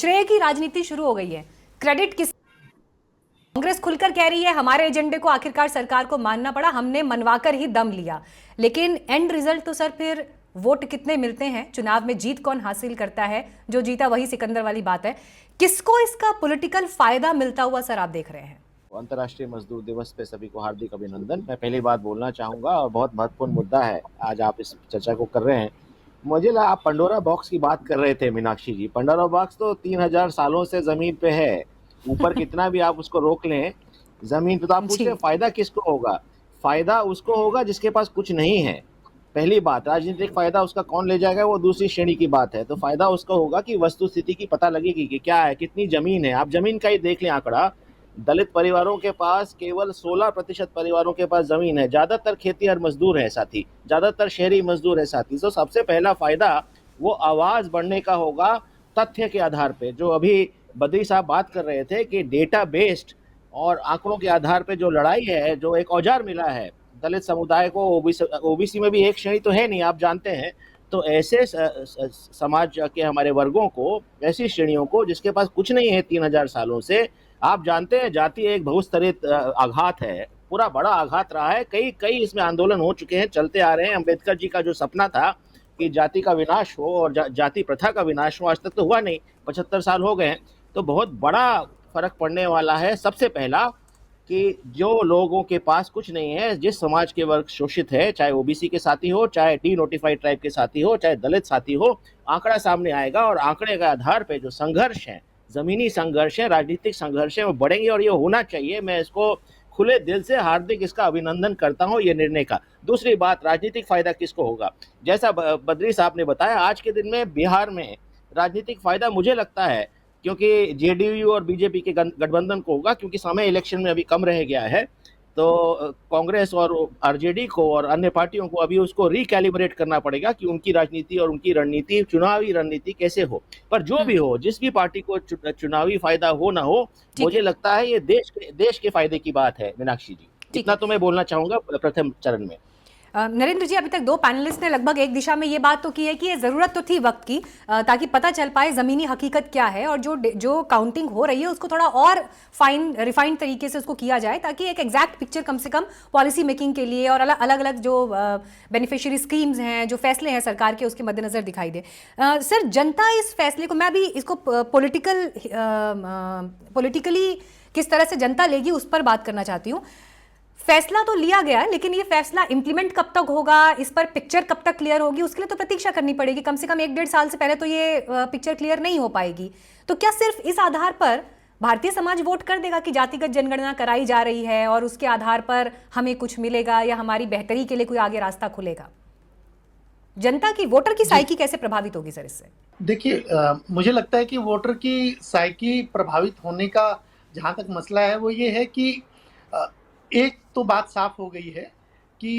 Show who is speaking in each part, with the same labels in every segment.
Speaker 1: श्रेय की राजनीति शुरू हो गई है। क्रेडिट किस? कांग्रेस खुलकर कह रही है हमारे एजेंडे को आखिरकार सरकार को मानना पड़ा, हमने मनवाकर ही दम लिया। लेकिन एंड रिजल्ट तो सर फिर वोट कितने मिलते हैं, चुनाव में जीत कौन हासिल करता है, जो जीता वही सिकंदर वाली बात है। किसको इसका पॉलिटिकल फायदा मिलता हुआ सर आप देख रहे हैं?
Speaker 2: अंतर्राष्ट्रीय मजदूर दिवस पे सभी को हार्दिक अभिनंदन। मैं पहली बात बोलना चाहूंगा और बहुत महत्वपूर्ण मुद्दा है आज आप इस चर्चा को कर रहे हैं। मुझे लगा आप पंडोरा बॉक्स की बात कर रहे थे मीनाक्षी जी। पंडोरा बॉक्स तो 3000 सालों से जमीन पे है। ऊपर कितना भी आप उसको रोक लें, जमीन पे तो आप पूछ रहे हैं फायदा किसको होगा। फायदा उसको होगा जिसके पास कुछ नहीं है। पहली बात, राजनीतिक फायदा उसका कौन ले जाएगा वो दूसरी श्रेणी की बात है। तो फायदा उसका होगा कि वस्तु स्थिति की पता लगेगी कि क्या है, कितनी जमीन है। आप जमीन का ही देख लें आंकड़ा, दलित परिवारों के पास केवल 16% परिवारों के पास जमीन है। ज्यादातर खेतीहर मजदूर है साथी, ज्यादातर शहरी मजदूर है साथी। तो सबसे पहला फायदा वो आवाज बढ़ने का होगा तथ्य के आधार पे। जो अभी बद्री साहब बात कर रहे थे कि डेटा बेस्ड और आंकड़ों के आधार पे जो लड़ाई है, जो एक औजार मिला है दलित समुदाय को, ओबीसी में भी एक श्रेणी तो है नहीं, आप जानते हैं। तो ऐसे समाज के हमारे वर्गों को, ऐसी श्रेणियों को जिसके पास कुछ नहीं है 3000 सालों से, आप जानते हैं जाति एक बहुस्तरित आघात है, पूरा बड़ा आघात रहा है। कई कई इसमें आंदोलन हो चुके हैं, चलते आ रहे हैं। अम्बेडकर जी का जो सपना था कि जाति का विनाश हो और जाति प्रथा का विनाश हो, आज तक तो हुआ नहीं, 75 साल हो गए हैं। तो बहुत बड़ा फर्क पड़ने वाला है। सबसे पहला कि जो लोगों के पास कुछ नहीं है, जिस समाज के वर्ग शोषित है, चाहे ओबीसी के साथी हो, चाहे डी नोटिफाइड ट्राइब के साथी हो, चाहे दलित साथी हो, आंकड़ा सामने आएगा और आंकड़े के आधार पे जो संघर्ष है, जमीनी संघर्ष है, राजनीतिक संघर्ष है, वो बढ़ेंगे और ये होना चाहिए। मैं इसको खुले दिल से हार्दिक इसका अभिनंदन करता हूं ये निर्णय का। दूसरी बात, राजनीतिक फायदा किसको होगा? जैसा बद्री साहब ने बताया, आज के दिन में बिहार में राजनीतिक फायदा मुझे लगता है क्योंकि जेडीयू और बीजेपी के गठबंधन को होगा, क्योंकि समय इलेक्शन में अभी कम रह गया है। तो कांग्रेस और आरजेडी को और अन्य पार्टियों को अभी उसको रिकैलिब्रेट करना पड़ेगा कि उनकी राजनीति और उनकी रणनीति, चुनावी रणनीति कैसे हो। पर जो भी हो, जिस भी पार्टी को चुनावी फायदा हो ना हो, मुझे लगता है ये देश के फायदे की बात है मीनाक्षी जी। इतना तो मैं बोलना चाहूंगा प्रथम चरण में।
Speaker 1: नरेंद्र जी, अभी तक दो पैनलिस्ट ने लगभग एक दिशा में ये बात तो की है कि ये जरूरत तो थी वक्त की, ताकि पता चल पाए जमीनी हकीकत क्या है और जो काउंटिंग हो रही है उसको थोड़ा और रिफाइंड तरीके से उसको किया जाए, ताकि एक एग्जैक्ट पिक्चर कम से कम पॉलिसी मेकिंग के लिए और अलग अलग जो बेनिफिशियरी स्कीम्स हैं, जो फैसले हैं सरकार के, उसके मद्देनजर दिखाई दे। सर, जनता इस फैसले को, मैं अभी इसको पॉलिटिकली किस तरह से जनता लेगी उस पर बात करना चाहती हूँ। फैसला तो लिया गया है, लेकिन ये फैसला इंप्लीमेंट कब तक होगा, इस पर पिक्चर कब तक क्लियर होगी, उसके लिए तो प्रतीक्षा करनी पड़ेगी। कम से कम 1-1.5 साल से पहले तो ये पिक्चर क्लियर नहीं हो पाएगी। तो क्या सिर्फ इस आधार पर भारतीय समाज वोट कर देगा कि जातिगत जनगणना कराई जा रही है और उसके आधार पर हमें कुछ मिलेगा या हमारी बेहतरी के लिए कोई आगे रास्ता खुलेगा? जनता की, वोटर की साइकी कैसे प्रभावित होगी सर इससे?
Speaker 3: देखिए, मुझे लगता है कि वोटर की साइकी प्रभावित होने का जहाँ तक मसला है वो ये है कि एक तो बात साफ हो गई है कि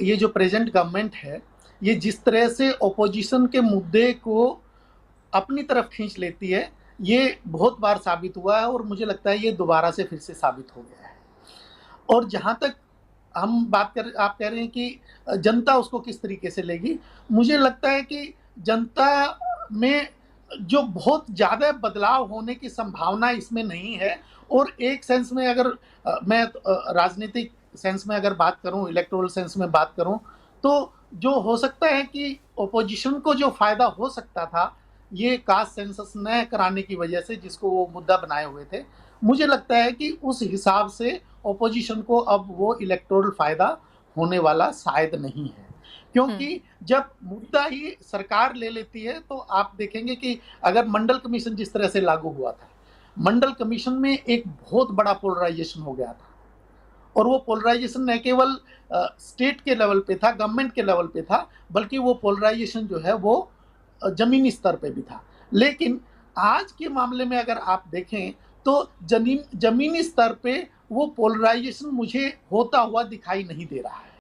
Speaker 3: ये जो प्रेजेंट गवर्नमेंट है, ये जिस तरह से ओपोजिशन के मुद्दे को अपनी तरफ खींच लेती है, ये बहुत बार साबित हुआ है और मुझे लगता है ये दोबारा से फिर से साबित हो गया है। और जहाँ तक आप कह रहे हैं कि जनता उसको किस तरीके से लेगी, मुझे लगता है कि जनता में जो बहुत ज़्यादा बदलाव होने की संभावना इसमें नहीं है। और एक सेंस में अगर मैं राजनीतिक सेंस में अगर बात करूं, इलेक्टोरल सेंस में बात करूं, तो जो हो सकता है कि ओपोजिशन को जो फायदा हो सकता था ये कास्ट सेंसस न कराने की वजह से, जिसको वो मुद्दा बनाए हुए थे, मुझे लगता है कि उस हिसाब से ओपोजिशन को अब वो इलेक्टोरल फायदा होने वाला शायद नहीं है। क्योंकि जब मुद्दा ही सरकार ले लेती है तो आप देखेंगे कि अगर मंडल कमीशन जिस तरह से लागू हुआ था, मंडल कमीशन में एक बहुत बड़ा पोलराइजेशन हो गया था। और वो पोलराइजेशन न केवल स्टेट के लेवल पे था, गवर्नमेंट के लेवल पे था, बल्कि वो पोलराइजेशन जो है वो जमीनी स्तर पे भी था। लेकिन आज के मामले में अगर आप देखें तो जमीनी स्तर पे वो पोलराइजेशन मुझे होता हुआ दिखाई नहीं दे रहा है।